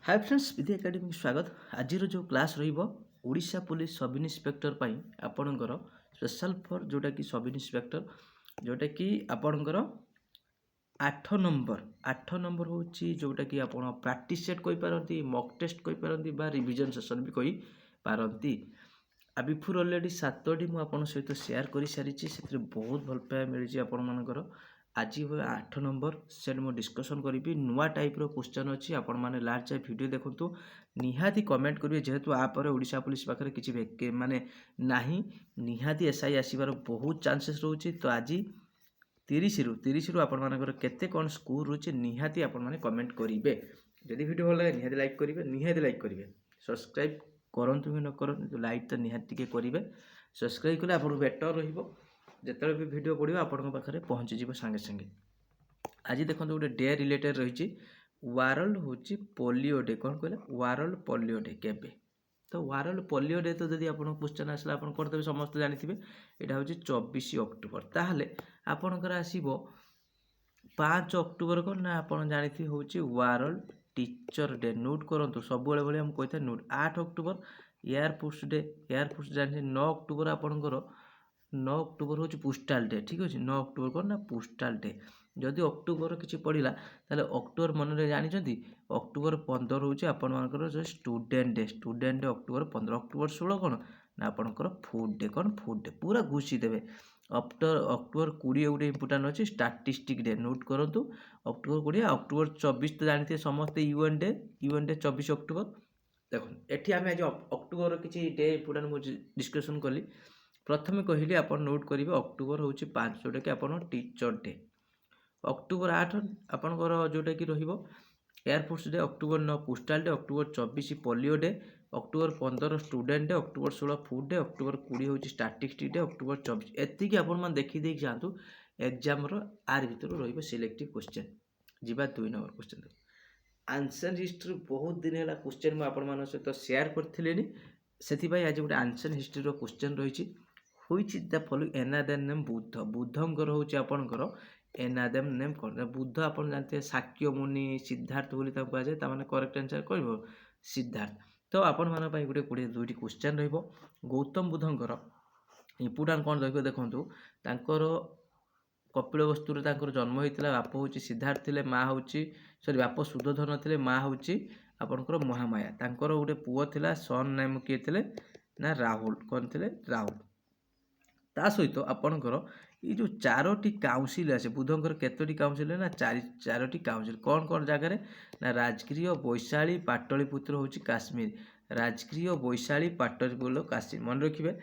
Hi friends विद्या academy स्वागत। आज जो class Odisha police sub inspector पाई आपणकर स्पेशल फॉर जोटा कि सब इन्स्पेक्टर जोटा कि आपणकर 8 नंबर हूँ जोटा कि आप प्रैक्टिस सेट कही मॉक टेस्ट कही बा रिविजन सेशन भी कही पारती। आ बिफोर ऑलरेडी 7टी मुझे सहित शेयर कर सारी से बहुत भल पाया मिली आपर आज 8 नंबर सेट मु डिस्कसन करी नुआ टाइप रो क्वेश्चन अच्छी आपण मैंने लास्ट जाए वीडियो देखु निहाती कमेंट करेंगे जेहेतु आपर ओडिशा पुलिस पाखे किसी माने नहीं निहाती एसआई आसबार बहुत चांसेस रोचे। तो आज 30 रु आपण मानकर केते कौन स्कोर रोचे निहाती आपण माने कमेंट करेंगे। जदि वीडियो भल लगे निहाती लाइक करेंगे सब्सक्राइब करंतु भी न करंतु लाइक तो निहाती टिके करेंगे। सब्सक्राइब कले आपको बेटर रहिबो जिते भी वीडियो पड़ो आपण पाखे पहुँची जीव सांगे सांगे। आज देखो गोटे डे रिलेटेड रही वर्ल्ड हूँ पोलियो डे कौन कहला वर्ल्ड पोलियो डे केबे। तो वर्ल्ड पोलियो डे तो जब आप क्वेश्चन आसला आप करदेवे समस्त जानी यहाँ हूँ 24 अक्टोबर ताहले आपणकर आसो 5 अक्टोबर कौन ना आप जानी हूँ वर्ल्ड टीचर डे नोट करूँ सब भाई आम कही था note 8 October air force day air force जानी 9 अक्टोबर आपणकर 9 अक्टोबर हूँ पोस्टाल डे ठीक अच्छे 9 अक्टोबर कौन ना पोस्टाल डे। जदि अक्टोबर किसी पड़ा ताले अक्टोबर मन में जानते अक्टोबर 15 हूँ आपर जो स्टूडेंट डे अक्टोबर 15 अक्टोबर 16 कौन ना आपंकर फूड डे कौन फूड डे पूरा घुषी देवे। अक्टोबर 20 गोटे इंपोर्टाट अच्छे स्टाटिस्टिक डे नोट करूँ अक्टोबर 20 अक्टोबर 24 तो जानते समस्त यूएन डे 24 अक्टोबर। देखो ये आम आज अक्टोबर किसी डे इंपोर्टाट मुझे डिस्कसन कली प्रथम कहली आप नोट करेंगे अक्टोबर हूँ 5 जोटा कि आप टीचर डे। अक्टोबर 8 आपंकर जोटा कि air force day October 9 postal day October 24 polio day October 15 student day October 16 food day October 20 हूँ स्टाटिस्टिक डे अक्टोबर 24 एतिक आप देखी जातु एग्जाम आर भर रिलेक्टिव क्वेश्चन जीवा 2 नंबर क्वेश्चन आंसर हिस्ट्री बहुत दिन है क्वेश्चन मुझे सहित शेयर करी से आज गोटे आंसर हिस्ट्री क्वेश्चन रही which the following another name Buddha बुद्धंकर हूँ आपणकर एनादर नेम कौन बुद्ध आप जानते हैं शाक्य मुनि सिद्धार्थ बोली कहुए ताने करेक्ट आंसर कह सिद्धार्थ। तो आपण मान गोटे 2टी क्वेश्चन गौतम बुद्धंकर इंपोर्टाट कौन रही देखूँ तांकर कपिलवस्तु जन्म होता बाप हूँ सिद्धार्थ थे माँ हूँ सॉरी बाप सुधोधन थे माँ हूँ आपंकर महामाया तांकर गोटे पुओ थिला सन नाम किए थे ना राहुल कौन थे राहुल ता सहित आपणकर ये जो 4टी काउंसिल आसे बुद्धंकर केतोटी काउंसिल ना 4टी काउंसिल कौन कौन जगार ना राजगृह वैशाली पाटलिपुत्र हूँ काश्मीर राजगृह वैशाली पाटलिपुत्र काश्मीर मन रखिए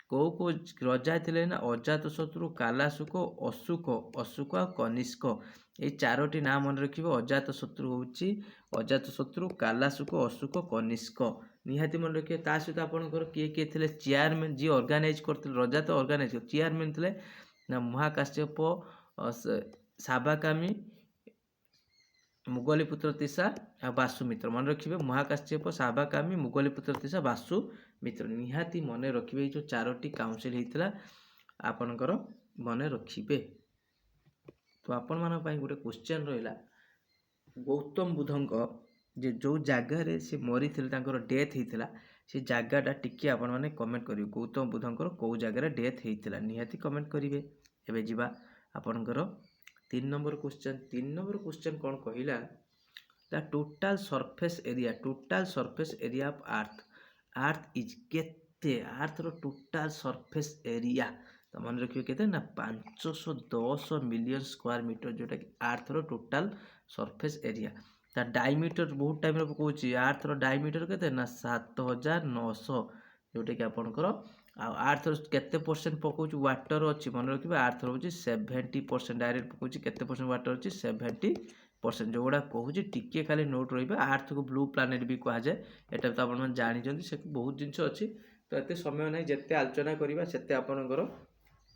कौ रजा थे ना अजातशत्रु कालाशुक अशोक आ कनिष्क ये 4टी ना मन रखिए अजातशत्रु हूँ अजातशत्रु कालाशुक अशोक कनिष्क निहाती मन रखिए ता सहित आपंकर किए किए थे चेयरमैन जी ऑर्गेनाइज करते रजा तो ऑर्गेनाइज चेयरमैन थे ना महाकाश्यप साबाकामी मुगलीपुत्र तीसा आ वासुमित्र मन रखिए महाकाश्यप साबाकामी मुगलीपुत्र तीसा वासुमित्र निहाती मन रखिए जो 4टी काउंसिल होता आपणकर मन रखिए। तो आपण मान गोटे क्वेश्चन रहा गौतम बुद्धंक जे जो जगार से मरी डेथ होता से जगटा टिके आपण मैंने कमेंट करेंगे गौतम बुद्धंकर कौ जगार डेथ होता निहाती कमेंट करेंगे। एवं जावा आपणकर 3 नंबर क्वेश्चन कौन कहला the total surface area of earth is केते अर्थ रो टोटाल सरफेस एरिया तो मन रखिए केते ना 510 मिलियन स्क्वायर मीटर जोटा कि अर्थ रो टोटाल सरफेस एरिया ता डायमीटर बहुत टाइम पकाउछ अर्थ रो डायमीटर केते ना 7900 जोटा कि आपणकर अर्थ केते परसेंट पकाउछ वाटर अच्छी मन रखिए अर्थ रोचे 70% डायरेक्ट पकाउछ केते परसेंट वाटर अच्छी 70% जोड़ा कहूँ टिके खाली नोट रही अर्थ को ब्लू प्लानेट भी कहुए यहाँ तो आप जानते से बहुत जिनस अच्छी तो ये समय ना जिते आलोचना करवा से आपंकर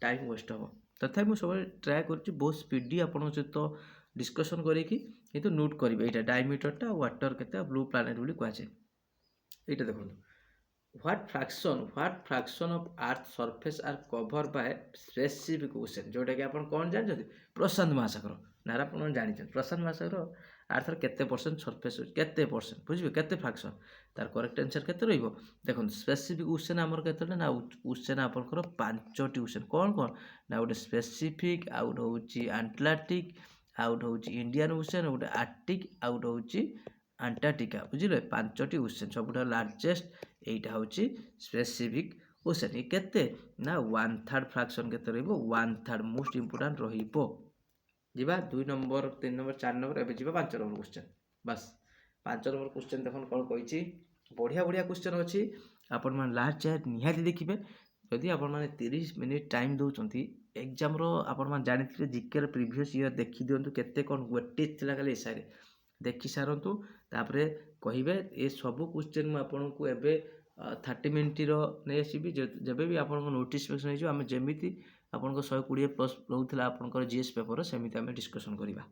टाइम वेस्ट हम तथा मुझे सब ट्राए कर बहुत स्पीडी आप सहित डिस्कसन करी नोट करेंगे यहाँ डायमीटरटा वाटर के ब्लू प्लानेट बोली कहुए यहाँ देखो what fraction of earth surface are cover by specific ocean जोटा कि आप कौन जानते प्रशांत महासागर ना आप जानते प्रशांत महासागर ଆର୍ଥର କେତେ ପରସେଣ୍ଟ ସରଫେସ୍ ଅଛି କେତେ ପରସେଣ୍ଟ ବୁଝିବେ କେତେ ଫ୍ରାକ୍ସନ୍ ତାର କରେକ୍ଟ ଆନ୍ସର୍ କେତେ ରହିବ ଦେଖନ୍ତୁ ସ୍ପେସିଫିକ୍ ଓସେନ୍ ଆମର କେତେଟା ନା ଓସେନ୍ ଆପଣଙ୍କର 5ଟି ଓସେନ୍ କ'ଣ ନା ଗୋଟେ ସ୍ପେସିଫିକ୍ ଆଉ ଗୋଟେ ହେଉଛି ଆଟଲାଣ୍ଟିକ୍ ଆଉ ଗୋଟେ ହେଉଛି ଇଣ୍ଡିଆନ୍ ଓସେନ୍ ଗୋଟେ ଆର୍ଟିକ୍ ଆଉ ଗୋଟେ ହେଉଛି ଆଣ୍ଟାର୍କଟିକା ବୁଝିଲେ 5ଟି ଓସେନ୍ ସବୁଠାରୁ ଲାର୍ଜେଷ୍ଟ এইটা ହେଉଛି ସ୍ପେସିଫିକ୍ ଓସେନ୍ ଏ କେତେ ନା 1/3 ଫ୍ରାକ୍ସନ୍ କେତେ ରହିବ 1/3 ମୋଷ୍ଟ ଇମ୍ପୋର୍ଟାଣ୍ଟ ରହିବ ଯିବା 2 ନମ୍ବର 3 ନମ୍ବର 4 ନମ୍ବର ଏବେ ଯିବା 5 ନମ୍ବର କ୍ୱେଶ୍ଚନ୍ ବାସ୍ 5 ନମ୍ବର କ୍ୱେଶ୍ଚନ୍ ଦେଖନ୍ତୁ କ'ଣ କହିଛି ବଢ଼ିଆ ବଢ଼ିଆ କ୍ୱେଶ୍ଚନ୍ ଅଛି ଆପଣମାନେ ଲାଷ୍ଟ ଯାଏ ନିହାତି ଦେଖିବେ ଯଦି ଆପଣମାନେ 30 ମିନିଟ୍ ଟାଇମ୍ ଦେଉଛନ୍ତି ଏକ୍ଜାମ୍ର ଆପଣମାନେ ଜାଣିଥିବେ ଜିକେର ପ୍ରିଭିୟସ୍ ଇୟର୍ ଦେଖିଦିଅନ୍ତୁ କେତେ କ'ଣ ୱେଟେଜ୍ ଥିଲା ଖାଲି ଏସ୍ଆଇରେ ଦେଖି ସାରନ୍ତୁ ତାପରେ କହିବେ ଏ ସବୁ କ୍ୱେଶ୍ଚନ୍ ମୁଁ ଆପଣଙ୍କୁ ଏବେ 30 ମିନିଟ୍ର ନେଇ ଆସିବି ଯେବେ ବି ଆପଣଙ୍କ ନୋଟିଫିକେସନ୍ ହେଇଯିବ ଆମେ ଯେମିତି ଆପଣଙ୍କ 120+ ରହୁଥିଲା ଆପଣଙ୍କର ଜିଏସ୍ ପେପର ସେମିତି ଆମେ ଡିସ୍କସନ୍ କରିବା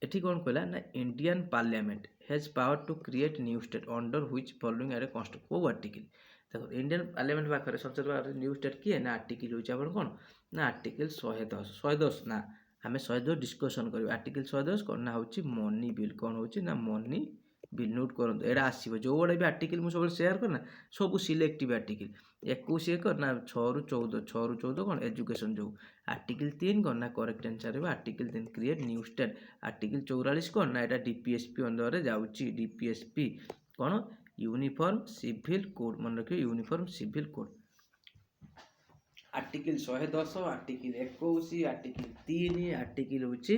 ଏଠି କ'ଣ କହିଲା ନା Indian parliament has power to create new state under which following are constitution କେଉଁ ଆର୍ଟିକଲ୍ ଦେଖନ୍ତୁ ଇଣ୍ଡିଆନ୍ ପାର୍ଲିଆମେଣ୍ଟ ପାଖରେ ସବସିଡି ନ୍ୟୁ ଷ୍ଟେଟ୍ କିଏ ନା ଆର୍ଟିକଲ୍ ହେଉଛି ଆପଣ କ'ଣ ନା ଆର୍ଟିକଲ୍ 110 ନା ଆମେ 110 ଡିସ୍କସନ୍ କରିବା ଆର୍ଟିକଲ୍ 110 କ'ଣ ନା ହେଉଛି ମନି ବିଲ୍ କ'ଣ ହେଉଛି ନା ମନି ବିଲ୍ ନୋଟ୍ କରନ୍ତୁ ଏଇଟା ଆସିବ ଯେଉଁଗୁଡ଼ା ବି ଆର୍ଟିକଲ୍ ମୁଁ ସବୁବେଳେ ସେୟାର କରେ ନା ସବୁ ସିଲେକ୍ଟିଭ୍ ଆର୍ଟିକଲ୍ 21 ନା 6ରୁ 14 କ'ଣ ଏଜୁକେସନ୍ ଯେଉଁ ଆର୍ଟିକଲ୍ 3 କ'ଣ ନା କରେକ୍ଟ ଆନ୍ସର୍ ହେବ article 3 create new state article 44 କ'ଣ ନା ଏଇଟା ଡିପିଏସ୍ପି ଅଣ୍ଡରରେ ଯାଉଛି ଡିପିଏସ୍ପି କ'ଣ ୟୁନିଫର୍ମ ସିଭିଲ୍ କୋଡ୍ ମନେ ରଖିବେ uniform civil code article 110 article 21 article 3 article ହେଉଛି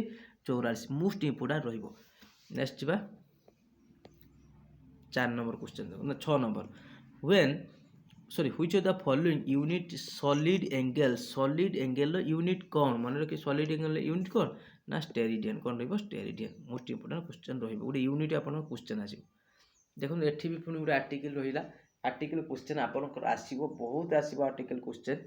44 ମୋଷ୍ଟ ଇମ୍ପୋର୍ଟାଣ୍ଟ ରହିବ ନେକ୍ସଟ ଯିବା 4 ନମ୍ବର କ୍ୱେଶ୍ଚନ୍ ନା 6 number which of the following unit solid angle unit କ'ଣ ମନେ ରଖି solid angle unit କ'ଣ ନା ଷ୍ଟେରିଡ଼ିଆନ୍ କ'ଣ ରହିବ ଷ୍ଟେରିଡ଼ିଆନ୍ ମୋଷ୍ଟ ଇମ୍ପୋର୍ଟାଣ୍ଟ କ୍ୱେଶ୍ଚନ୍ ରହିବ ଗୋଟେ ୟୁନିଟ୍ ଆପଣଙ୍କ କ୍ୱେଶ୍ଚନ୍ ଆସିବ ଦେଖନ୍ତୁ ଏଠି ବି ପୁଣି ଗୋଟେ ଆର୍ଟିକଲ୍ ରହିଲା ଆର୍ଟିକଲ୍ କ୍ୱେଶ୍ଚନ୍ ଆପଣଙ୍କର ଆସିବ ବହୁତ ଆସିବ article question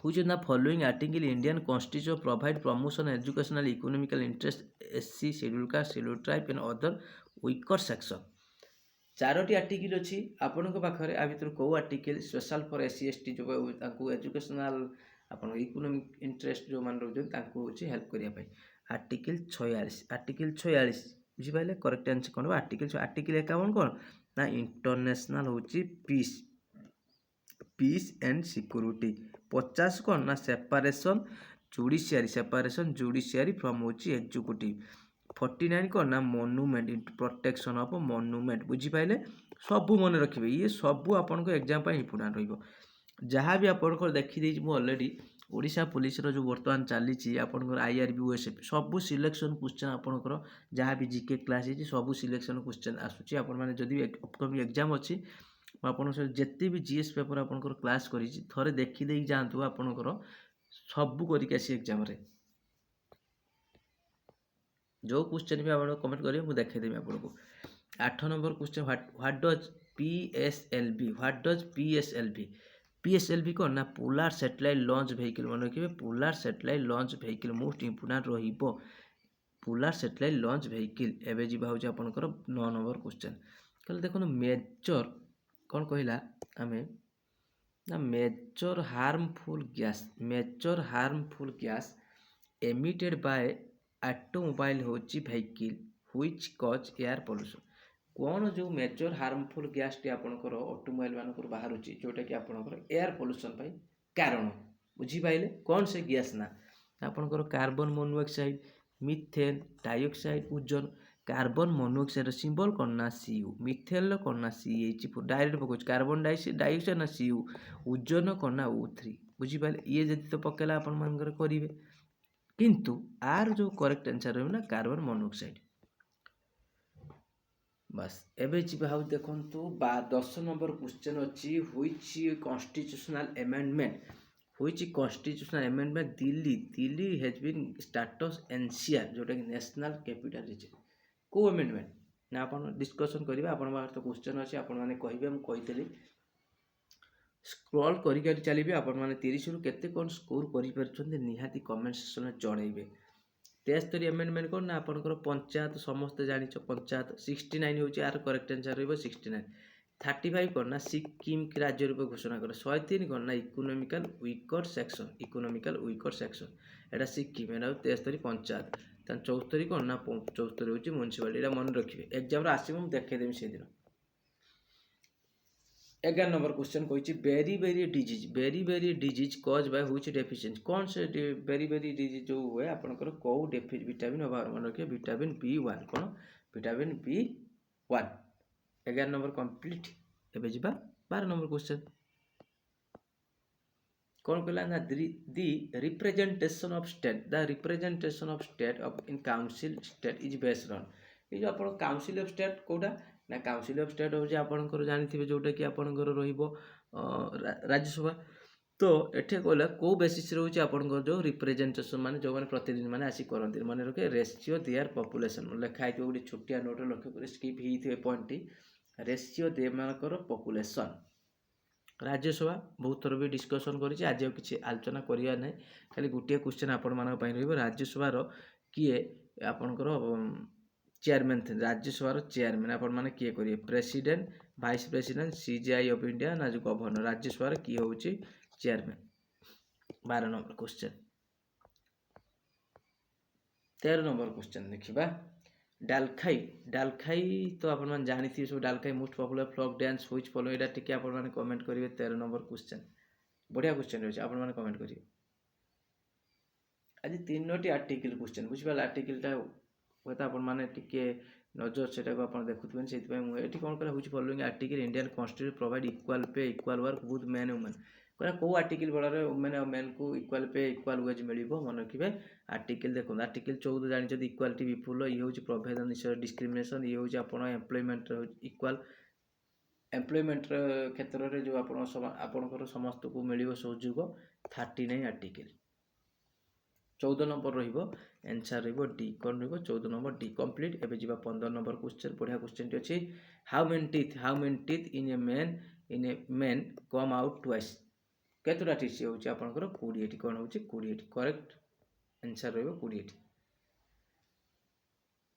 which of the following article Indian constitution provide promotion educational economical interest SC scheduled caste scheduled tribe and other weaker section 4ଟି ଆର୍ଟିକଲ୍ ଅଛି ଆପଣଙ୍କ ପାଖରେ ଆ ଭିତରୁ କେଉଁ article special for SC ST ଯେଉଁ ତାଙ୍କୁ ଏଜୁକେସନାଲ୍ ଆପଣ ଇକୋନୋମିକ୍ ଇଣ୍ଟରେଷ୍ଟ ଯେଉଁମାନେ ରହୁଛନ୍ତି ତାଙ୍କୁ ହେଉଛି ହେଲ୍ପ କରିବା ପାଇଁ ଆର୍ଟିକଲ୍ 46 ବୁଝିପାରିଲେ କରେକ୍ଟ ଆନ୍ସର୍ କ'ଣ ହେବ ଆର୍ଟିକଲ୍ 51 କ'ଣ ନା ଇଣ୍ଟରନ୍ୟାସନାଲ୍ ହେଉଛି ପିସ୍ ଆଣ୍ଡ ସିକ୍ୟୁରିଟି 50 କ'ଣ ନା ସେପାରେସନ୍ ଜୁଡ଼ିସିଆରୀ ଫ୍ରମ୍ ହେଉଛି ଏକ୍ଜିକ୍ୟୁଟିଭ୍ 49 କ'ଣ ନା ମନୁମେଣ୍ଟ ପ୍ରୋଟେକ୍ସନ୍ ଅଫ୍ ମନୁମେଣ୍ଟ ବୁଝିପାରିଲେ ସବୁ ମନେ ରଖିବେ ଇଏ ସବୁ ଆପଣଙ୍କ ଏକ୍ଜାମ୍ ପାଇଁ ଇମ୍ପୋର୍ଟାଣ୍ଟ ରହିବ ଯାହା ବି ଆପଣଙ୍କର ଦେଖିଦେଇଛି ମୁଁ ଅଲରେଡ଼ି ଓଡ଼ିଶା ପୋଲିସର ଯେଉଁ ବର୍ତ୍ତମାନ ଚାଲିଛି ଆପଣଙ୍କର IRB OSF ସବୁ ସିଲେକ୍ସନ୍ କ୍ୱେଶ୍ଚନ୍ ଆପଣଙ୍କର ଯାହା ବି ଜିକେ କ୍ଲାସ୍ ହେଇଛି ସବୁ ସିଲେକ୍ସନ୍ କ୍ୱେଶ୍ଚନ୍ ଆସୁଛି ଆପଣମାନେ ଯଦି ଅପକମିଂ ଏକ୍ଜାମ୍ ଅଛି ମୁଁ ଆପଣଙ୍କ ସହିତ ଯେତେ ବି ଜିଏସ୍ ପେପର୍ ଆପଣଙ୍କର କ୍ଲାସ୍ କରିଛି ଥରେ ଦେଖିଦେଇକି ଯାଆନ୍ତୁ ଆପଣଙ୍କର ସବୁ କରିକି ଆସି ଏକ୍ଜାମ୍ରେ ଯେଉଁ କ୍ୱେଶ୍ଚନ୍ ବି ଆପଣ କମେଣ୍ଟ କରିବେ ମୁଁ ଦେଖାଇଦେବି ଆପଣଙ୍କୁ 8 number question what does PSLV କ'ଣ ନା ପୋଲାର ସାଟେଲାଇଟ୍ ଲଞ୍ଚ ଭେହିକିଲ୍ ମନେ ରଖିବେ polar satellite launch vehicle most important ରହିବ ପୋଲାର ସାଟେଲାଇଟ୍ ଲଞ୍ଚ ଭେହିକିଲ୍ ଏବେ ଯିବା ହେଉଛି ଆପଣଙ୍କର 9 ନମ୍ବର କ୍ୱେଶ୍ଚନ୍ କହିଲେ ଦେଖନ୍ତୁ ମେଜର କ'ଣ କହିଲା ଆମେ ନା major harmful gas emitted by automobile ହେଉଛି vehicle which cause air pollution କ'ଣ ଯେଉଁ ମେଜର ହାର୍ମଫୁଲ୍ ଗ୍ୟାସ୍ଟି ଆପଣଙ୍କର ଅଟୋମୋବାଇଲ୍ ମାନଙ୍କର ବାହାରୁଛି ଯେଉଁଟାକି ଆପଣଙ୍କର ଏୟାର ପଲ୍ୟୁସନ୍ ପାଇଁ କାରଣ ବୁଝିପାରିଲେ କ'ଣ ସେ ଗ୍ୟାସ୍ ନା ଆପଣଙ୍କର carbon monoxide methane dioxide ozone carbon ମୋନୋକ୍ସାଇଡ୍ର ସିମ୍ବଲ୍ କ'ଣ ନା CU ମିଥେନ୍ର କ'ଣ ନା CH4 ଡାଇରେକ୍ଟ ପକାଉଛି କାର୍ବନ ଡାଇଅକ୍ସାଇଡ୍ ନା CU ଓଜୋନ୍ କ'ଣ ନା O3 ବୁଝିପାରିଲେ ଇଏ ଯଦି ତ ପକେଇଲା ଆପଣମାନଙ୍କର କରିବେ କିନ୍ତୁ ଆର ଯେଉଁ କରେକ୍ଟ ଆନ୍ସର୍ ରହିବ ନା କାର୍ବନ ମୋନୋକ୍ସାଇଡ୍ ବାସ୍ ଏବେ ଯିବା ହଉ ଦେଖନ୍ତୁ 10 ନମ୍ବର କ୍ୱେଶ୍ଚନ୍ ଅଛି which constitutional amendment Delhi hedge bin status NCR ଯେଉଁଟାକି ନ୍ୟାସନାଲ୍ କ୍ୟାପିଟାଲ୍ ରିଜିନ୍ କେଉଁ ଆମେଣ୍ଡମେଣ୍ଟ ନା ଆପଣ ଡିସ୍କସନ୍ କରିବା ଆପଣଙ୍କ ପାଖରେ ତ କ୍ୱେଶ୍ଚନ୍ ଅଛି ଆପଣମାନେ କହିବେ ମୁଁ କହିଥିଲି ସ୍କ୍ରଲ୍ କରି ଚାଲିବେ ଆପଣମାନେ 30ରୁ କେତେ କ'ଣ ସ୍କୋର୍ କରିପାରୁଛନ୍ତି ନିହାତି କମେଣ୍ଟ ସେକ୍ସନରେ ଜଣାଇବେ 73 ଆମେଣ୍ଡମେଣ୍ଟ କ'ଣ ନା ଆପଣଙ୍କର ପଞ୍ଚାୟତ ସମସ୍ତେ ଜାଣିଛ ପଞ୍ଚାୟତ 69 ହେଉଛି ଆର କରେକ୍ଟ ଆନ୍ସର୍ ରହିବ 69 35 କ'ଣ ନା ସିକିମ୍ ରାଜ୍ୟ ରୂପେ ଘୋଷଣା କରେ 103 କ'ଣ ନା ଇକୋନୋମିକାଲ ୱିକର୍ ସେକ୍ସନ୍ ଏଇଟା ସିକିମ୍ ଏଇଟା 73 ପଞ୍ଚାୟତ ତାହେଲେ 74 କ'ଣ ନା 74 ହେଉଛି ମ୍ୟୁନିସିପାଲିଟି। ଏଇଟା ମନେ ରଖିବେ, ଏକ୍ଜାମ୍ରେ ଆସିବ, ମୁଁ ଦେଖେଇଦେବି ସେଦିନ। 11 ନମ୍ବର କ୍ୱେଶ୍ଚନ୍ କହିଛି berry disease cause Bai which deficiency. କ'ଣ ସେ ବେରି ଡିଜିଜ୍ ଯେଉଁ ହୁଏ ଆପଣଙ୍କର କେଉଁ ଭିଟାମିନ୍ ଅଭାବ? ମନେ ରଖିବେ ଭିଟାମିନ୍ B1। କ'ଣ ଭିଟାମିନ୍ B1। 11 number complete. ଏବେ ଯିବା 12 ନମ୍ବର କ୍ୱେଶ୍ଚନ୍। କ'ଣ କହିଲା ନା the representation of state in council state is based on. ଏଇ ଯେଉଁ ଆପଣ କାଉନସିଲ୍ ଅଫ୍ ଷ୍ଟେଟ୍ କେଉଁଟା ନା କାଉନସିଲ୍ ଅଫ୍ ଷ୍ଟେଟ୍ ହେଉଛି ଆପଣଙ୍କର ଜାଣିଥିବେ ଯେଉଁଟାକି ଆପଣଙ୍କର ରହିବ ରାଜ୍ୟସଭା। ତ ଏଠି କହିଲା କେଉଁ ବେସିସ୍ରେ ହେଉଛି ଆପଣଙ୍କର ଯେଉଁ ରିପ୍ରେଜେଣ୍ଟେସନ୍ ମାନେ ଯେଉଁମାନେ ପ୍ରତିନିଧି ମାନେ ଆସି କରନ୍ତି। ମନେ ରଖିବେ ରେସିଓ ଦିଆର୍ ପପୁଲେସନ୍ ଲେଖା ହେଇଥିବ ଗୋଟେ ଛୋଟିଆ ନୋଟ୍ରେ ଲକ୍ଷ୍ୟ କରି ସ୍କିପ୍ ହେଇଥିବେ ପଏଣ୍ଟଟି। ରେସିଓ ଦେମାନଙ୍କର ପପୁଲେସନ୍। ରାଜ୍ୟସଭା ବହୁତ ଥର ବି ଡିସ୍କସନ୍ କରିଛି, ଆଜି ଆଉ କିଛି ଆଲୋଚନା କରିବା ନାହିଁ, ଖାଲି ଗୋଟିଏ କ୍ୱେଶ୍ଚନ୍ ଆପଣମାନଙ୍କ ପାଇଁ ରହିବ। ରାଜ୍ୟସଭାର କିଏ ଆପଣଙ୍କର ଚେୟାରମ୍ୟାନ୍ ଥିଲେ? ରାଜ୍ୟସଭାର ଚେୟାରମ୍ୟାନ୍ ଆପଣମାନେ କିଏ କରିବେ? President, vice president, CGI of India ନା ଯେଉଁ ଗଭର୍ଣ୍ଣର? ରାଜ୍ୟସଭାର କିଏ ହେଉଛି chairman? 12 number question. 13 number question ଦେଖିବା। ଡାଲଖାଇ ତ ଆପଣମାନେ ଜାଣିଥିବେ ସବୁ। Dalkhai most popular floc dance which follow. ଏଇଟା ଟିକେ ଆପଣମାନେ କମେଣ୍ଟ କରିବେ। 13 ନମ୍ବର କ୍ୱେଶ୍ଚନ୍ ବଢ଼ିଆ କ୍ୱେଶ୍ଚନ୍ ରହିଛି, ଆପଣମାନେ କମେଣ୍ଟ କରିବେ। ଆଜି 3ଟି ଆର୍ଟିକିଲ୍ କ୍ୱେଶ୍ଚନ୍ ବୁଝିପାରିଲେ। ଆର୍ଟିକିଲ୍ଟା ହୁଏତ ଆପଣମାନେ ଟିକେ ନଜର ସେଟାକୁ ଆପଣ ଦେଖୁଥିବେ, ସେଇଥିପାଇଁ ମୁଁ ଏଠି କ'ଣ କରା ହେଉଛି following article Indian constitution provide equal pay equal work both men ଓ ଓମେନ୍। କହିଲା କେଉଁ ଆର୍ଟିକିଲ୍ ବଳରେ ଓମେନ୍ ଆଉ ମେନ୍କୁ ଇକ୍ୱାଲ୍ ପେ ଇକ୍ୱାଲ୍ ୱେଜ୍ ମିଳିବ? ମନେ ରଖିବେ ଆର୍ଟିକିଲ୍ ଦେଖନ୍ତୁ। ଆର୍ଟିକିଲ୍ 14 ଜାଣିଛନ୍ତି ଇକ୍ୱାଲିଟି ବିଫୁଲ, ଇଏ ହେଉଛି ପ୍ରଭେଦ ନିଶ୍ଚୟ ଡିସ୍କ୍ରିମିନେସନ୍, ଇଏ ହେଉଛି ଆପଣ ଏମ୍ପ୍ଲୟମେଣ୍ଟରେ ଇକ୍ୱାଲ୍ ଏମ୍ପ୍ଲୟମେଣ୍ଟର କ୍ଷେତ୍ରରେ ଯେଉଁ ଆପଣଙ୍କର ସମସ୍ତଙ୍କୁ ମିଳିବ ସୁଯୋଗ। 39 ଆର୍ଟିକିଲ୍। 14 ନମ୍ବର ରହିବ ଆନ୍ସର୍ ରହିବ ଡି। କ'ଣ ରହିବ? 14 ନମ୍ବର ଡି କମ୍ପ୍ଲିଟ୍। ଏବେ ଯିବା 15 ନମ୍ବର କ୍ୱେଶ୍ଚନ୍। ବଢ଼ିଆ କ୍ୱେଶ୍ଚନ୍ଟି ଅଛି। How many teeth in a man come out twice. କେତେଟା ଟିଥ୍ ହେଉଛି ଆପଣଙ୍କର? 20ଟି। କ'ଣ ହେଉଛି? 20ଟି। କରେକ୍ଟ ଆନ୍ସର୍ ରହିବ 20ଟି।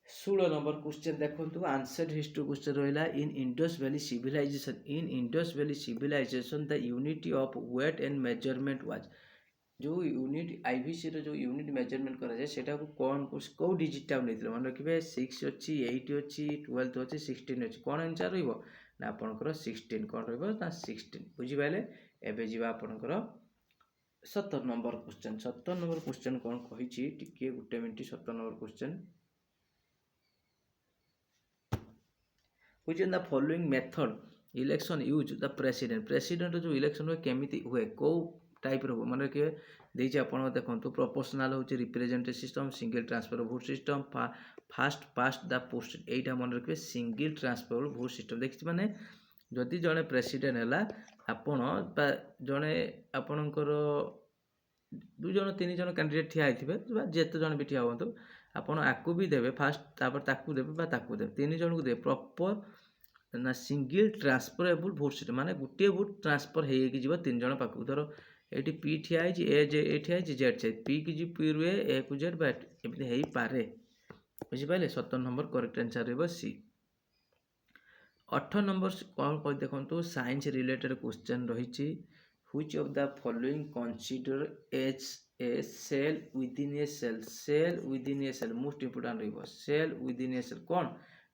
16 ନମ୍ବର କ୍ୱେଶ୍ଚନ୍ ଦେଖନ୍ତୁ। ଆନ୍ସର୍ଡ ହିଷ୍ଟ୍ରି କ୍ୱେଶ୍ଚନ୍ ରହିଲା। In Indus valley civilisation the unit of weight and measurement was. ଯେଉଁ ୟୁନିଟ୍ IVCର ଯେଉଁ ୟୁନିଟ୍ ମେଜରମେଣ୍ଟ କରାଯାଏ ସେଟାକୁ କ'ଣ କେଉଁ ଡିଜିଟ୍ଟା ନେଇଥିଲେ? ମନେ ରଖିବେ 6 ଅଛି, 8 ଅଛି, 12 ଅଛି, 16 ଅଛି। କ'ଣ ଆନ୍ସର୍ ରହିବ ନା ଆପଣଙ୍କର 16। କ'ଣ ରହିବ ନା 16। ବୁଝିପାରିଲେ। ଏବେ ଯିବା ଆପଣଙ୍କର 17 ନମ୍ବର କ୍ୱେଶ୍ଚନ୍। 17 ନମ୍ବର କ୍ୱେଶ୍ଚନ୍ କ'ଣ କହିଛି ଟିକେ ଗୋଟେ minute. 17 number question which in the following method election use the president ଯେଉଁ ଇଲେକ୍ସନ୍ ହୁଏ କେମିତି ହୁଏ? କେଉଁ ଟାଇପ୍ର ହୁଏ? ମନେ ରଖିବେ ଦେଇଛି ଆପଣ ଦେଖନ୍ତୁ। ପ୍ରପୋର୍ସନାଲ୍ ହେଉଛି representative system, single transfer vote system, fast past the post. ଏଇଟା ମନେ ରଖିବେ ସିଙ୍ଗଲ ଟ୍ରାନ୍ସଫର ଭୋଟ୍ ସିଷ୍ଟମ୍। ଦେଖିଛି ମାନେ ଯଦି ଜଣେ ପ୍ରେସିଡେଣ୍ଟ ହେଲା, ଆପଣ ବା ଜଣେ ଆପଣଙ୍କର 2 ଜଣ 3 ଜଣ କ୍ୟାଣ୍ଡିଡେଟ୍ ଠିଆ ହେଇଥିବେ ବା ଯେତେ ଜଣ ବି ଠିଆ ହୁଅନ୍ତୁ, ଆପଣ ଆକୁ ବି ଦେବେ ଫାଷ୍ଟ, ତାପରେ ତାକୁ ଦେବେ ବା ତାକୁ ଦେବେ, 3 ଜଣଙ୍କୁ ଦେବେ। ପ୍ରପର ନା ସିଙ୍ଗଲ ଟ୍ରାନ୍ସଫରେବୁଲ୍ ଭୋଟ୍ ସିଷ୍ଟମ୍, ମାନେ ଗୋଟିଏ ଭୋଟ୍ ଟ୍ରାନ୍ସଫର ହେଇକି ଯିବ 3 ଜଣ ପାଖକୁ। ଧର ଏଇଠି P ଠିଆ ହେଇଛି, ଏ ଠିଆ ହେଇଛି, Z ଠିଆ ହେଇଛି, P କି ଯିବ Pରୁ A କୁ Z ବା ଏମିତି ହେଇପାରେ। ବୁଝିପାରିଲେ। 17 ନମ୍ବର କରେକ୍ଟ ଆନ୍ସର୍ ରହିବ ସି। 18 ନମ୍ବର କ'ଣ କହି ଦେଖନ୍ତୁ। ସାଇନ୍ସ ରିଲେଟେଡ୍ କ୍ୱେଶ୍ଚନ୍ ରହିଛି। Which of the following consider as a cell within a cell? Cell within a cell most important ରହିବ। Cell within a cell କ'ଣ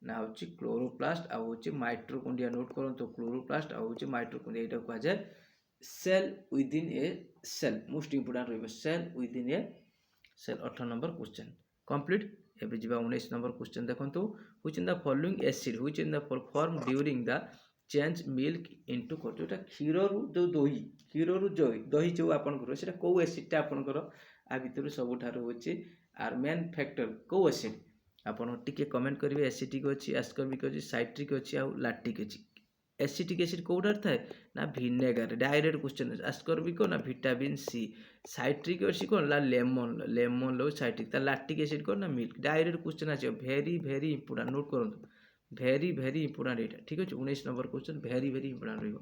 ନା ହେଉଛି କ୍ଲୋରୋପ୍ଲାଷ୍ଟ ଆଉ ହେଉଛି ମାଇଟ୍ରୋକଣ୍ଡ୍ରିଆ। ନୋଟ୍ କରନ୍ତୁ କ୍ଲୋରୋପ୍ଲାଷ୍ଟ ଆଉ ହେଉଛି ମାଇଟ୍ରୋକଣ୍ଡ୍ରିଆ। ଏଇଟା କୁହାଯାଏ ସେଲ୍ ୱିଦିନ୍ ଏ ସେଲ୍। ମୋଷ୍ଟ ଇମ୍ପୋର୍ଟାଣ୍ଟ ରହିବ ସେଲ୍ ୱିଦିନ୍ ଏ ସେଲ୍। 18 number question complete. ଏବେ ଯିବା 19 ନମ୍ବର କ୍ୱେଶ୍ଚନ୍ ଦେଖନ୍ତୁ। Which in the following acid which in the form during the change milk into cold? ଯେଉଁଟା କ୍ଷୀରରୁ ଯେଉଁ ଦହି ଯେଉଁ ଆପଣଙ୍କର ସେଇଟା କେଉଁ ଏସିଡ଼୍ଟା ଆପଣଙ୍କର ଆ ଭିତରୁ ସବୁଠାରୁ ହେଉଛି ଆର୍ ମେନ୍ ଫ୍ୟାକ୍ଟର କେଉଁ ଏସିଡ଼୍? ଆପଣ ଟିକେ କମେଣ୍ଟ କରିବେ। ଏସିଟିକ୍ ଅଛି, ଆସ୍କର୍ବିକ୍ ଅଛି, ସାଇଟ୍ରିକ୍ ଅଛି ଆଉ ଲାକ୍ଟିକ୍ ଅଛି। ଏସିଟିକ୍ ଏସିଡ୍ କେଉଁଟାରେ ଥାଏ ନା ଭିନେଗାର। ଡାଇରେକ୍ଟ କ୍ୱେଶ୍ଚନ୍ ଅଛି। ଆସ୍କର୍ବିକ୍ ନା ଭିଟାମିନ୍ ସି। ସାଇଟ୍ରିକ୍ ଅଛି କ'ଣ ନା ଲେମନ୍ लो ସାଇଟ୍ରିକ୍। ତା ଲାକ୍ଟିକ୍ ଏସିଡ୍ କ'ଣ ନା ମିଲ୍କ। ଡାଇରେକ୍ଟ କ୍ୱେଶ୍ଚନ୍ ଆସିବ। Very important. ନୋଟ୍ କରନ୍ତୁ ଭେରି ଇମ୍ପୋର୍ଟାଣ୍ଟ ଏଇଟା। ଠିକ୍ ଅଛି। 19 ନମ୍ବର କ୍ୱେଶ୍ଚନ୍ ଭେରି ଇମ୍ପୋର୍ଟାଣ୍ଟ ରହିବ।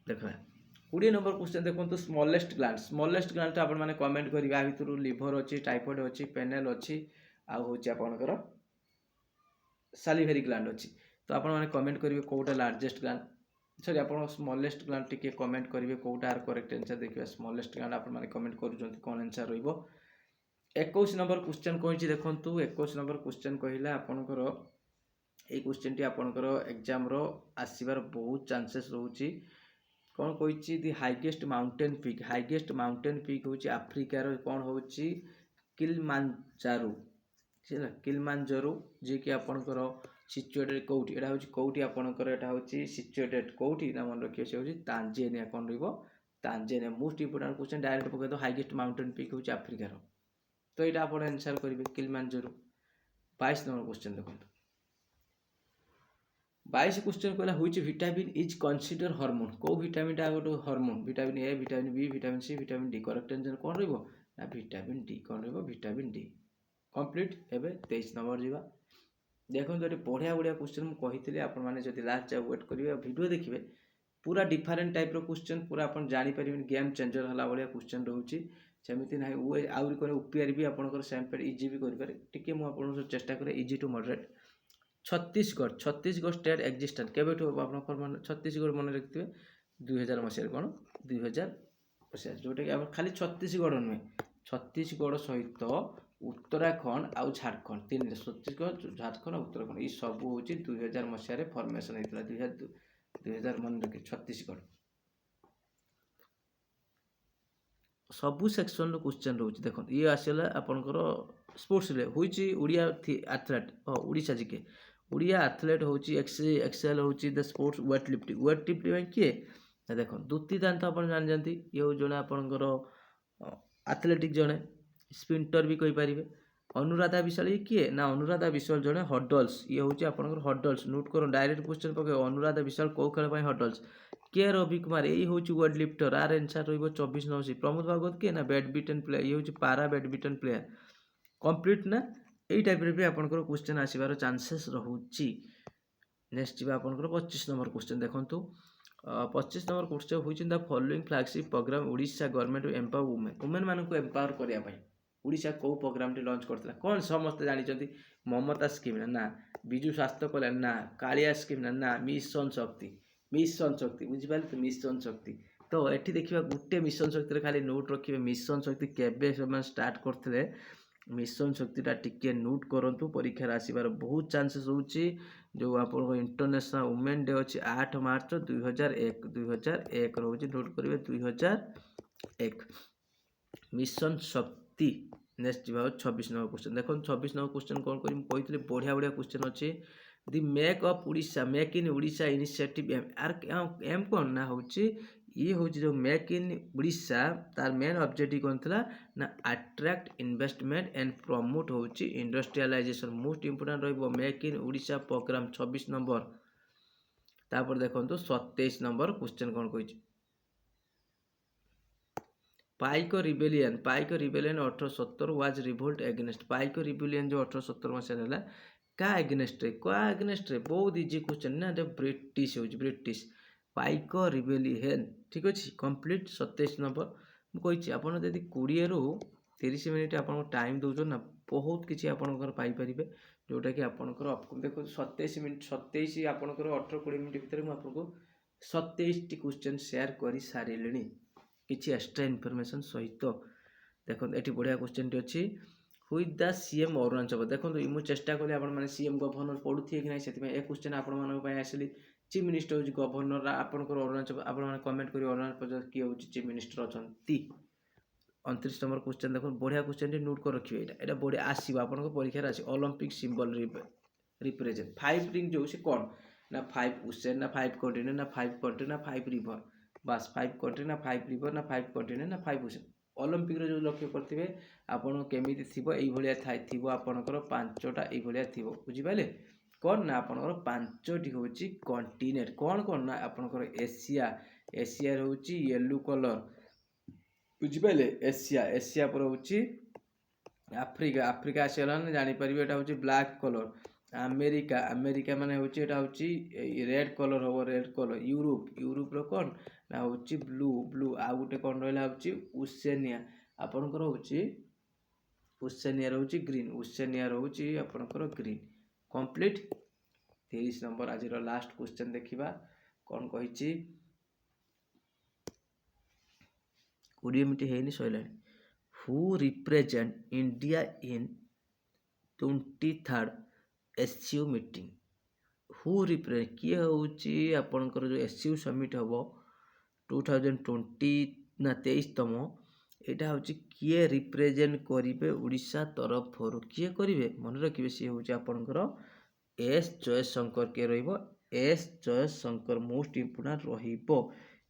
ଦେଖିବା 20 ନମ୍ବର କ୍ୱେଶ୍ଚନ୍ ଦେଖନ୍ତୁ। ସ୍ମଲେଷ୍ଟ ଗ୍ଲାଣ୍ଡଟା ଆପଣମାନେ କମେଣ୍ଟ କରିବେ। ଆ ଭିତରୁ ଲିଭର ଅଛି, ଟାଇଫଏଡ୍ ଅଛି, ପେନେଲ୍ ଅଛି ଆଉ ହେଉଛି ଆପଣଙ୍କର ସାଲିଭେରି ଗ୍ଲାଣ୍ଡ ଅଛି। ତ ଆପଣମାନେ କମେଣ୍ଟ କରିବେ କେଉଁଟା ଲାର୍ଜେଷ୍ଟ ଗ୍ଲାଣ୍ଡ, ସରି ଆପଣ ସ୍ମଲେଷ୍ଟ ଗ୍ଲାଣ୍ଡ ଟିକେ କମେଣ୍ଟ କରିବେ କେଉଁଟା ଆର କରେକ୍ଟ ଆନ୍ସର୍। ଦେଖିବା ସ୍ମଲେଷ୍ଟ ଗ୍ଲାଣ୍ଡ ଆପଣମାନେ କମେଣ୍ଟ କରୁଛନ୍ତି କ'ଣ ଆନ୍ସର୍ ରହିବ। 21 नंबर क्वेश्चन कही देखूँ 21 नंबर क्वेश्चन कहला आपणकर ये क्वेश्चन टी आपणकर एग्जाम रो आसबार बहुत चांसेस रोचे कौन कही दि हाइएस्ट माउंटेन पीक हूँ आफ्रिकार कौन हूँ किलिमांजारो किलिमांजारो जी कि आपणकर सिचुएटेड कौटी एटा हूँ कौटी आपणकर एटा हूँ सिचुएटेड कौटी ना मन रखिए से हूँ तांजानिया कौन रहिबो Tanzania most important question direct पकड़ दो हाइएस्ट माउंटेन पीक हूँ आफ्रिकार तो यहाँ आप आंसर करेंगे किलिमांजारो 22 नंबर क्वेश्चन देखो 22 क्वेश्चन कहला which vitamin is consider hormone को विटामिन टा गोटे hormone vitamin A vitamin B vitamin C vitamin D correct answer कौन रहिबो ना विटामिन डी कौन रहिबो विटामिन डी कंप्लीट एबे 23 नंबर जीवा देखो ये बढ़िया बढ़िया क्वेश्चन मुझे कही आपण मैंने जब लास्ट जाए वेट करेंगे वीडियो देखिए पूरा डिफरेंट टाइप रो क्वेश्चन पूरा अपन जानी परिबेन गेम चेंजर हला भाया क्वेश्चन रोचे सेमती ना आउरी कोने यूपीआर भी आपनकर सैम्पल इजी भी करि पारे टिके मु आपन चेष्टा करे easy to moderate Chhattisgarh state existent केबेठु आपनकर मन छत्तीसगढ़ मन रखिथिबे 2000 मसिया कोन 2000 मसिया जोटे कि खाली छत्तीसगढ़ नुहे छत्तीसगढ़ सहित उत्तराखंड आउ झारखंड तीन छत्तीसगढ़ झारखंड और उत्तराखंड ये सब हूँ 2000 मसीह फर्मेसन होता 2000 मन रखिए छत्तीसगढ़ सबू सेक्शन क्वेश्चन रोचे देखो ये आसला आपंकर स्पोर्ट्स रे हुई ओडिया एथलेट ओडिशा जिके ओडिया एथलेट हूँ एक्सेल हूँ द स्पोर्ट्स वेट लिफ्टिंग किए देखो दुती दांत आप जानते ये हूँ जड़े आपंकर एथलेटिक जड़े स्प्रिंटर भी कहींपारे अनुराधा विशाल ये किए ना अनुराधा विशाल जड़े हडल्स ये हूँ आपंकर हडल्स नोट कर डायरेक्ट क्वेश्चन पके अनुराधा विशाल कौ खेल हडल्स के रवि कुमार यही हूँ वेट लिफ्टर आर आंसर रही 24 नौ प्रमोद भागवत किए ना बैडमिंटन प्लेयर ये हूँ पारा बैडमिंटन प्लेयर कंप्लीट ना यही टाइप भी आपंकर क्वेश्चन आसबार चांसेस रोचे नेक्स्ट जी आपंकर 25 नंबर क्वेश्चन देखूँ 25 नंबर क्वेश्चन हूँ the following flagship programme Odisha government empower women मानक एम्पावर करने ओडिशा कौ प्रोग्राम टी लॉन्च करता कौन समस्त जानते ममता स्कीम ना विजु स्वास्थ्य कल्याण ना कालिया स्कीम ना मिशन शक्ति बुझिपारे तो मिशन शक्ति तो ये देखा गोटे मिशन शक्ति खाली नोट रखिए मिशन शक्ति केबे स्टार्ट करते मिशन शक्तिटा टिके नोट करूँ परीक्षार आसबार बहुत चांसेस होची जो आप इंटरनेशनल वुमेन डे अच्छी 8 मार्च 2001 रोचे नोट करेंगे 2001 मिशन शक्ति नेक्स्ट जी 26 नंबर क्वेश्चन देखो 26 नंबर क्वेश्चन कौन कही बढ़िया बढ़िया क्वेश्चन अच्छे the make up Odisha make in Odisha initiative एम कौन ना हूँ ये हूँ जो मेक इन ओडिशा तार मेन ऑब्जेक्टिव कौन था ना अट्रैक्ट इन्वेस्टमेंट एंड प्रमोट हूँ इंडस्ट्रियलाइजेशन मोस्ट इंपोर्टेंट रही मेक इन ओडिशा प्रोग्राम 26 नंबर तापर देखो 27 नंबर क्वेश्चन कौन कही Paika rebellion 1870 was revolt against Paika rebellion जो 1870 मसीह है क्या एगेनेस्ट रे बहुत इजी क्वेश्चन ना ब्रिटिश हो ब्रिटिश पाइक रिबेलियन ठीक अच्छे कंप्लीट 27 नंबर मुझे आपड़ जब 20 ରୁ 30 मिनिट आप टाइम दौर ना बहुत किसी आपंकर जोटा कि आपंकर देखो 27 मिनट 27 आपंकर 18-20 मिनट भितर मुझे 27 टी क्वेश्चन शेयर कर सारे किसी एक्सट्रा इनफॉरमेशन सहित देखो ये बढ़िया क्वेश्चन टी अच्छी हुई द सीएम अरुणाचल देखो मुझे चेष्टा कली आप सीएम गवर्नर पढ़ुए कि ना से क्वेश्चन आपण आसली चीफ मिनिस्टर हूँ गवर्नर आपंकर अरुणाचल आप कमेंट कर अरुणाचल किए हूँ चीफ मिनिस्टर अच्छा 29 नंबर क्वेश्चन देखो बढ़िया क्वेश्चन नोट कर रखिए यहाँ बढ़िया आसो आप परीक्षा आस ओलंपिक सिंबल रिप्रेजेंट 5 रिंग जो कौन ना 5 ओशन ना 5 कॉन्टिनेंट ना 5 कंट्री ना 5 रिवर बस 5 कंट्री ना 5 रिवर ना 5 कॉन्टिनेंट ना 5 ओशन ओलंपिक जो लक्ष्य करेंगे आपड़ केमी थी आपंकर 5टा ये बुझिपारे कौन ना आपंकर 5टी हूँ कंटिनेंट कौन कौन ना आपंकर एशिया हूँ येलो कलर बुझिपारे एशिया पर हूँ आफ्रिका आसगला जापर यहाँ हूँ ब्लैक कलर अमेरिका माने हूँ रेड कलर हम रेड कलर यूरोप कौन ना हूँ ब्लू आ गोटे कौन रहा हूँ ओसेनिया आपंकर हूँ ओसेनिया हूँ ग्रीन ओसेनिया हूँ आपंकर ग्रीन कंप्लीट 30 नंबर आज लास्ट क्वेश्चन देखा कौन कही 20 मिनट है सैला who represent India in 23rd SCO meeting. Who represent କିଏ ହେଉଛି ଆପଣଙ୍କର ଯେଉଁ SCO ସମିଟ୍ ହେବ 2023 ଏଇଟା ହେଉଛି କିଏ ରିପ୍ରେଜେଣ୍ଟ କରିବେ ଓଡ଼ିଶା ତରଫରୁ, କିଏ କରିବେ ମନେ ରଖିବେ, ସିଏ ହେଉଛି ଆପଣଙ୍କର ଏସ୍ ଜୟଶଙ୍କର। କିଏ ରହିବ? ଏସ୍ ଜୟଶଙ୍କର ମୋଷ୍ଟ ଇମ୍ପୋର୍ଟାଣ୍ଟ ରହିବ।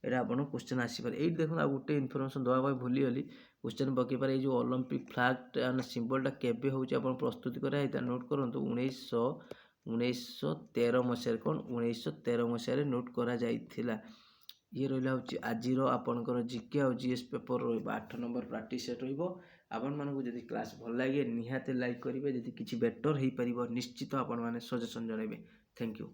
ଏଇଟା ଆପଣଙ୍କ କ୍ୱେଶ୍ଚନ୍ ଆସିପାରେ। ଏଇଠି ଦେଖନ୍ତୁ ଆଉ ଗୋଟେ ଇନଫର୍ମେସନ୍ ଦେବା ପାଇଁ ଭୁଲିଗଲି, କ୍ୱେଶ୍ଚନ୍ ପକେଇପାରେ। ଏଇ ଯେଉଁ ଅଲମ୍ପିକ୍ ଫ୍ଲାଗ୍ ଆଣ୍ଡ ସିମ୍ବଲଟା କେବେ ହେଉଛି ଆପଣ ପ୍ରସ୍ତୁତି କରାଯାଇଥିଲା ନୋଟ୍ କରନ୍ତୁ। 1913 ମସିହାରେ। କ'ଣ 1913 ମସିହାରେ ନୋଟ୍ କରାଯାଇଥିଲା। ଇଏ ରହିଲା ହେଉଛି ଆଜିର ଆପଣଙ୍କର ଜିକେ ଆଉ ଜିଏସ୍ ପେପର ରହିବ 8 ନମ୍ବର ପ୍ରାକ୍ଟିସ୍ ସେଟ୍ ରହିବ। ଆପଣମାନଙ୍କୁ ଯଦି କ୍ଲାସ୍ ଭଲ ଲାଗେ ନିହାତି ଲାଇକ୍ କରିବେ, ଯଦି କିଛି ବେଟର୍ ହେଇପାରିବ ନିଶ୍ଚିତ ଆପଣମାନେ ସଜେସନ୍ ଜଣାଇବେ। Thank you.